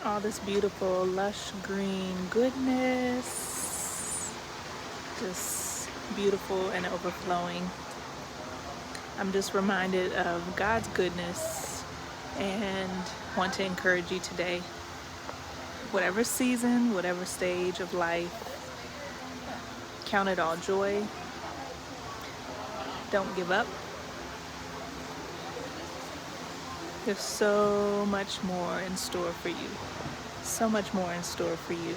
all this beautiful, lush green goodness. Just beautiful and overflowing. I'm just reminded of God's goodness and want to encourage you today. Whatever season, whatever stage of life, count it all joy. Don't give up. There's so much more in store for you. So much more in store for you.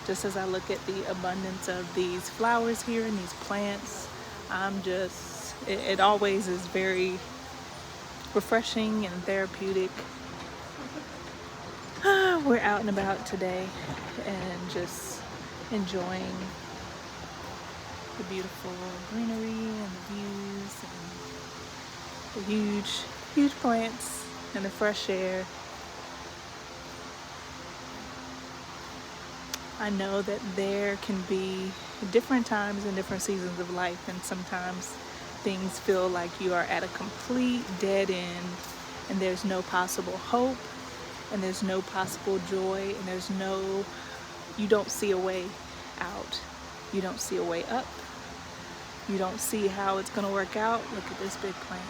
Just as I look at the abundance of these flowers here and these plants, it always is very refreshing and therapeutic. We're out and about today and just enjoying the beautiful greenery and the views and the huge plants and the fresh air. I know that there can be different times and different seasons of life, and sometimes things feel like you are at a complete dead end and there's no possible hope and there's no possible joy and you don't see a way out. You don't see a way up. You don't see how it's going to work out. Look at this big plant.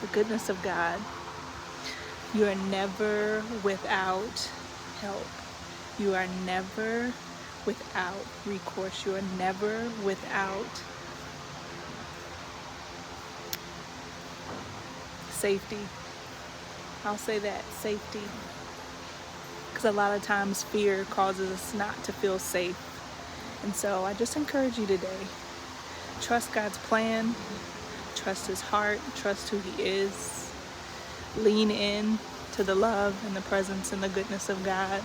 The goodness of God. You are never without help. You are never without recourse. You are never without safety. I'll say that, safety. Because a lot of times fear causes us not to feel safe. And so I just encourage you today, trust God's plan, trust His heart, trust who He is, lean in to the love and the presence and the goodness of God,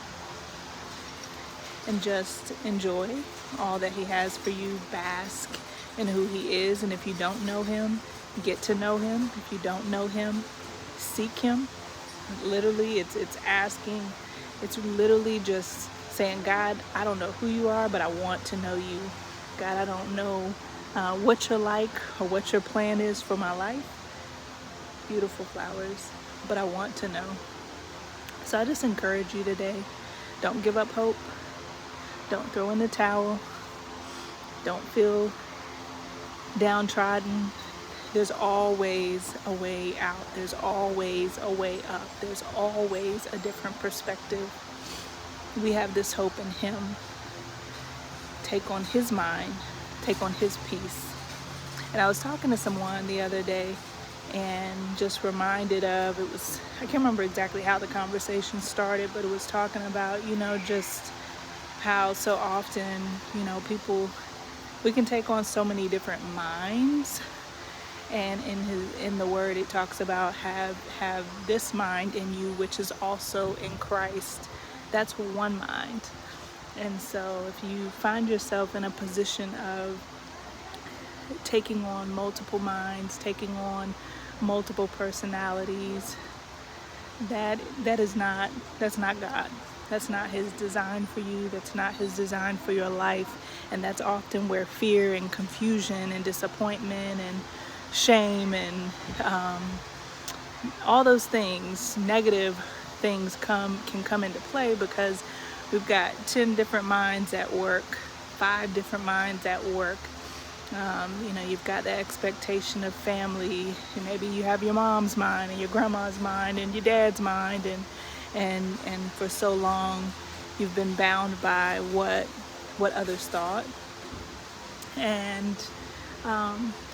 and just enjoy all that He has for you. Bask in who He is, and if you don't know Him, get to know Him. If you don't know Him, seek Him. Literally, it's asking. It's literally just saying, God, I don't know who you are, but I want to know you. God, I don't know what you're like or what your plan is for my life. Beautiful flowers, but I want to know. So I just encourage you today, don't give up hope. Don't throw in the towel. Don't feel downtrodden. There's always a way out. There's always a way up. There's always a different perspective. We have this hope in Him. Take on His mind. Take on His peace. And I was talking to someone the other day and just reminded of, I can't remember exactly how the conversation started, but it was talking about, just how so often, we can take on so many different minds. And in the word, it talks about have this mind in you, which is also in Christ. That's one mind. And so if you find yourself in a position of taking on multiple minds, taking on multiple personalities, that's not God. That's not His design for you. That's not His design for your life. And that's often where fear and confusion and disappointment and shame and all those things, negative things can come into play, because we've got 10 different minds at work, 5 different minds at work. You've got the expectation of family, and maybe you have your mom's mind and your grandma's mind and your dad's mind, and for so long you've been bound by what others thought and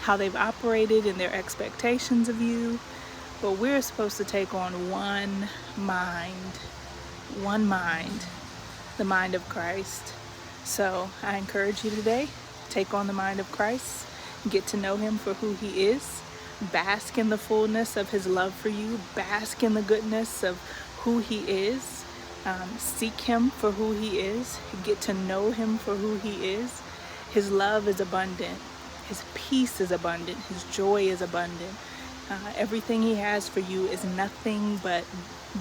how they've operated and their expectations of you. But we're supposed to take on one mind, the mind of Christ. So I encourage you today, take on the mind of Christ, get to know Him for who He is, bask in the fullness of His love for you, bask in the goodness of who He is, seek Him for who He is, get to know Him for who He is. His love is abundant. His peace is abundant. His joy is abundant. Everything He has for you is nothing but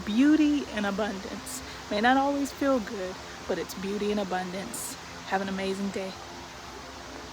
beauty and abundance. May not always feel good, but it's beauty and abundance. Have an amazing day.